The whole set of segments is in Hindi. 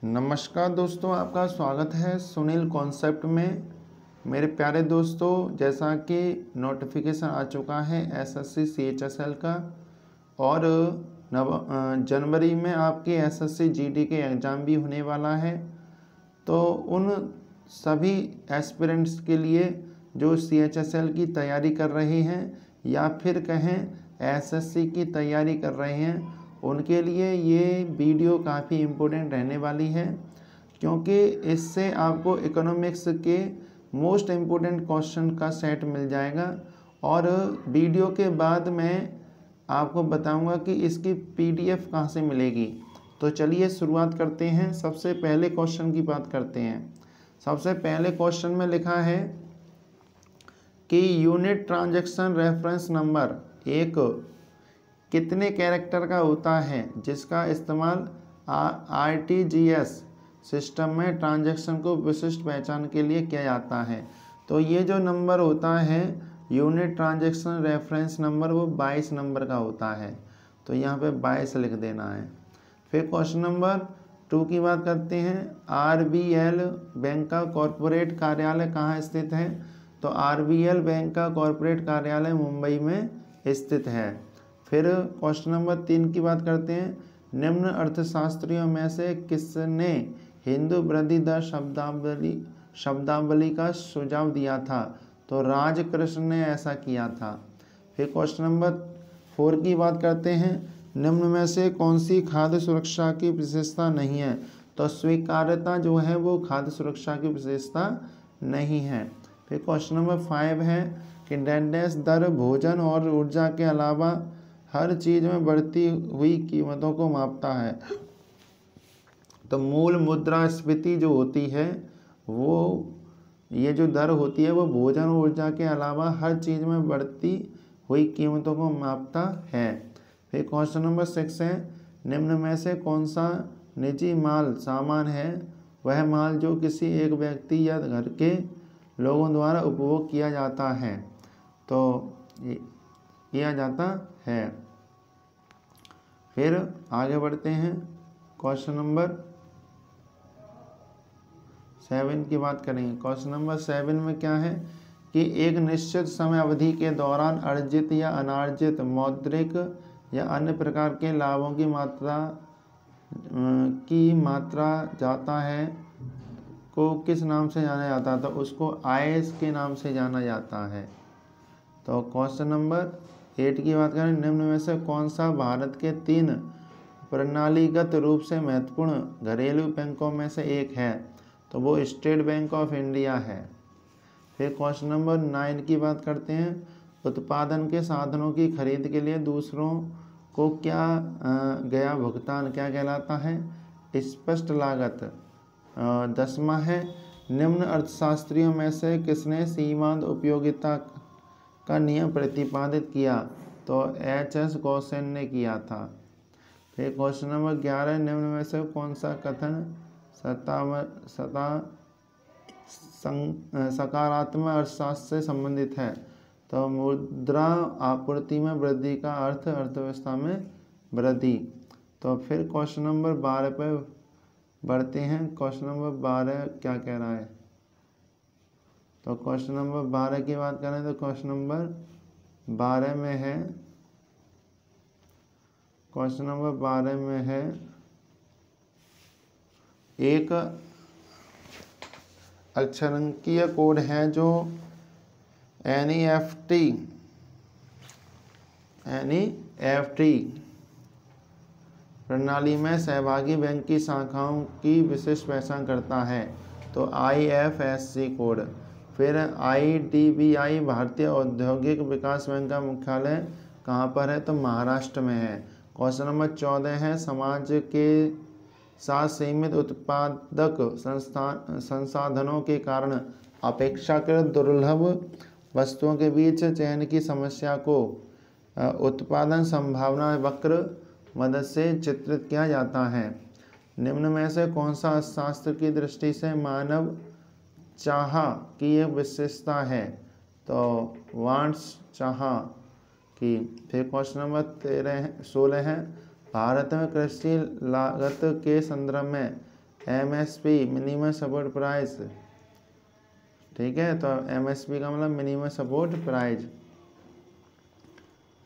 नमस्कार दोस्तों, आपका स्वागत है सुनील कॉन्सेप्ट में। मेरे प्यारे दोस्तों, जैसा कि नोटिफिकेशन आ चुका है एसएससी सीएचएसएल का और जनवरी में आपके एसएससी जीडी के एग्ज़ाम भी होने वाला है। तो उन सभी एस्पिरेंट्स के लिए जो सीएचएसएल की तैयारी कर रहे हैं या फिर कहें एसएससी की तैयारी कर रहे हैं, उनके लिए ये वीडियो काफ़ी इम्पोर्टेंट रहने वाली है, क्योंकि इससे आपको इकोनॉमिक्स के मोस्ट इम्पोर्टेंट क्वेश्चन का सेट मिल जाएगा। और वीडियो के बाद मैं आपको बताऊंगा कि इसकी पीडीएफ कहाँ से मिलेगी। तो चलिए शुरुआत करते हैं। सबसे पहले क्वेश्चन की बात करते हैं। सबसे पहले क्वेश्चन में लिखा है कि यूनिट ट्रांजैक्शन रेफरेंस नंबर एक कितने कैरेक्टर का होता है जिसका इस्तेमाल आरटीजीएस सिस्टम में ट्रांजैक्शन को विशिष्ट पहचान के लिए किया जाता है। तो ये जो नंबर होता है यूनिट ट्रांजैक्शन रेफरेंस नंबर, वो 22 नंबर का होता है। तो यहाँ पे 22 लिख देना है। फिर क्वेश्चन नंबर 2 की बात करते हैं। आरबीएल बैंक का कॉरपोरेट कार्यालय कहाँ स्थित है? तो आरबीएल बैंक का कॉरपोरेट कार्यालय मुंबई में स्थित है। फिर क्वेश्चन नंबर 3 की बात करते हैं। निम्न अर्थशास्त्रियों में से किसने हिंदू वृद्धि दर शब्दावली का सुझाव दिया था? तो राजकृष्ण ने ऐसा किया था। फिर क्वेश्चन नंबर 4 की बात करते हैं। निम्न में से कौन सी खाद्य सुरक्षा की विशेषता नहीं है? तो स्वीकार्यता जो है वो खाद्य सुरक्षा की विशेषता नहीं है। फिर क्वेश्चन नंबर 5 है कि डैश दर भोजन और ऊर्जा के अलावा हर चीज़ में बढ़ती हुई कीमतों को मापता है। तो मूल मुद्रास्फीति जो होती है, वो ये जो दर होती है वो भोजन और ऊर्जा के अलावा हर चीज़ में बढ़ती हुई कीमतों को मापता है। फिर क्वेश्चन नंबर 6 है। निम्न में से कौन सा निजी माल सामान है? वह माल जो किसी एक व्यक्ति या घर के लोगों द्वारा उपभोग किया जाता है। तो किया जाता है। फिर आगे बढ़ते हैं। क्वेश्चन नंबर 7 की बात करेंगे। क्वेश्चन नंबर 7 में क्या है कि एक निश्चित समय अवधि के दौरान अर्जित या अनार्जित मौद्रिक या अन्य प्रकार के लाभों की मात्रा जाता है को किस नाम से जाना जाता है? तो उसको आय के नाम से जाना जाता है। तो क्वेश्चन नंबर 8 की बात करें। निम्न में से कौन सा भारत के 3 प्रणालीगत रूप से महत्वपूर्ण घरेलू बैंकों में से एक है? तो वो स्टेट बैंक ऑफ इंडिया है। फिर क्वेश्चन नंबर 9 की बात करते हैं। उत्पादन के साधनों की खरीद के लिए दूसरों को क्या गया भुगतान क्या कहलाता है? स्पष्ट लागत। 10वां है। निम्न अर्थशास्त्रियों में से किसने सीमांत उपयोगिता का नियम प्रतिपादित किया? तो एच.एस. गॉसेन ने किया था। फिर क्वेश्चन नंबर 11। निम्न में से कौन सा कथन सकारात्मक अर्थशास्त्र से संबंधित है? तो मुद्रा आपूर्ति में वृद्धि का अर्थ अर्थव्यवस्था में वृद्धि। तो फिर क्वेश्चन नंबर 12 पे बढ़ते हैं। क्वेश्चन नंबर 12 क्या कह रहा है? तो क्वेश्चन नंबर 12 की बात करें तो क्वेश्चन नंबर 12 में है, क्वेश्चन नंबर 12 में है एक अक्षरांकीय कोड है जो एनईएफटी प्रणाली में सहभागी बैंक की शाखाओं की विशिष्ट पहचान करता है। तो आईएफएससी कोड। फिर आईडीबीआई भारतीय औद्योगिक विकास बैंक का मुख्यालय कहाँ पर है? तो महाराष्ट्र में है। क्वेश्चन नंबर 14 है। समाज के साथ सीमित उत्पादक संसाधनों के कारण अपेक्षाकृत दुर्लभ वस्तुओं के बीच चयन की समस्या को उत्पादन संभावना वक्र मदद से चित्रित किया जाता है। निम्न में से कौन सा अर्थशास्त्र की दृष्टि से मानव चाह की एक विशेषता है? तो वांट्स चाह की। फिर क्वेश्चन नंबर 16 है। भारत में कृषि लागत के संदर्भ में MSP मिनिमम सपोर्ट प्राइस, ठीक है। तो MSP का मतलब मिनिमम सपोर्ट प्राइस।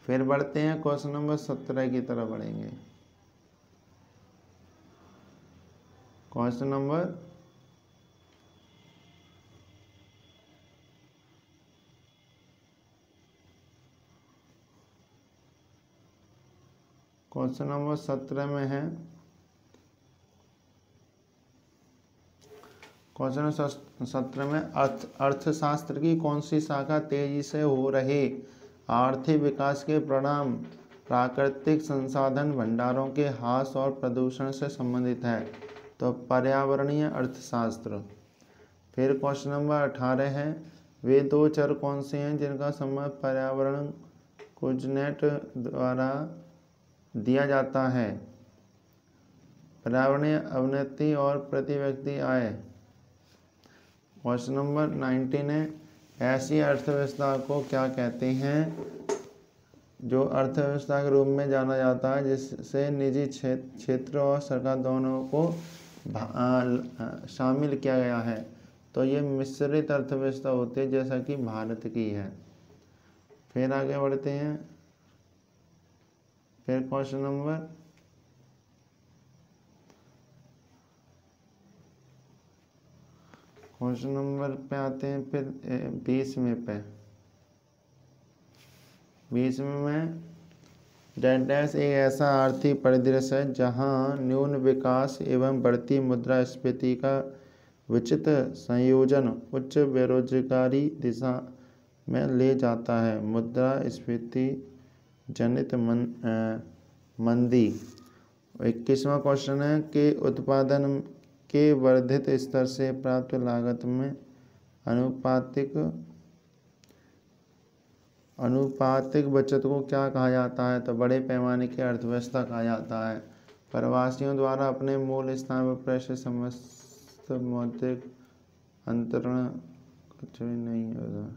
फिर बढ़ते हैं क्वेश्चन नंबर 17 की तरफ बढ़ेंगे। क्वेश्चन नंबर 17 में है। क्वेश्चन 17 में अर्थशास्त्र की कौन सी शाखा तेजी से हो रहे आर्थिक विकास के परिणाम प्राकृतिक संसाधन भंडारों के ह्रास और प्रदूषण से संबंधित है? तो पर्यावरणीय अर्थशास्त्र। फिर क्वेश्चन नंबर 18 है, वे दो चर कौन से हैं जिनका संबंध पर्यावरण कुजनेट द्वारा दिया जाता है? पर्यावरणीय अवनति और प्रति व्यक्ति आय। क्वेश्चन नंबर 19 है, ऐसी अर्थव्यवस्था को क्या कहते हैं जो अर्थव्यवस्था के रूप में जाना जाता है जिससे निजी क्षेत्र और सरकार दोनों को शामिल किया गया है? तो ये मिश्रित अर्थव्यवस्था होती है जैसा कि भारत की है। फिर आगे बढ़ते हैं। फिर क्वेश्चन नंबर पे आते हैं। फिर 20वें पे 20वें में डैश एक ऐसा आर्थिक परिदृश्य है जहां न्यून विकास एवं बढ़ती मुद्रास्फीति का विचित्र संयोजन उच्च बेरोजगारी दिशा में ले जाता है। मुद्रास्फीति जनित मंदी। 21वां क्वेश्चन है कि उत्पादन के वर्धित स्तर से प्राप्त लागत में अनुपातिक बचत को क्या कहा जाता है? तो बड़े पैमाने की अर्थव्यवस्था कहा जाता है। प्रवासियों द्वारा अपने मूल स्थान पर प्रेषित समस्त मौद्रिक अंतरण कुछ भी नहीं होगा।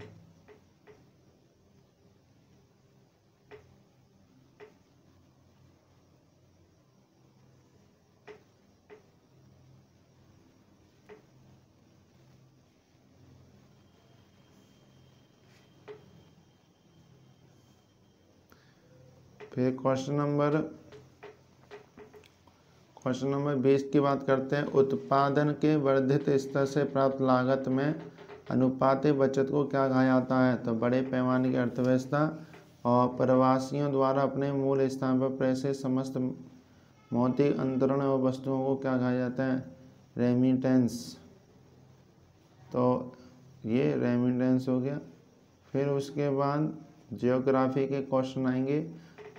फिर क्वेश्चन नंबर 20 की बात करते हैं। उत्पादन के वर्धित स्तर से प्राप्त लागत में अनुपातिक बचत को क्या कहा जाता है? तो बड़े पैमाने की अर्थव्यवस्था। और प्रवासियों द्वारा अपने मूल स्थान पर प्रेषित समस्त मौद्रिक अंतरण और वस्तुओं को क्या कहा जाता है? रेमिटेंस। तो ये रेमिटेंस हो गया। फिर उसके बाद जियोग्राफी के क्वेश्चन आएंगे।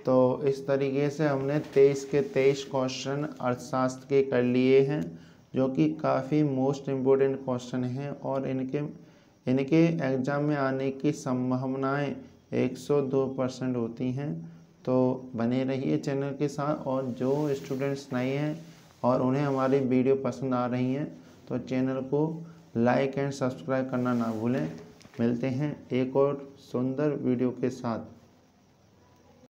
तो इस तरीके से हमने 23 के 23 क्वेश्चन अर्थशास्त्र के कर लिए हैं, जो कि काफ़ी मोस्ट इम्पोर्टेंट क्वेश्चन हैं और इनके एग्ज़ाम में आने की संभावनाएं 102% होती हैं। तो बने रहिए चैनल के साथ। और जो स्टूडेंट्स नए हैं और उन्हें हमारी वीडियो पसंद आ रही हैं तो चैनल को लाइक एंड सब्सक्राइब करना ना भूलें। मिलते हैं एक और सुंदर वीडियो के साथ।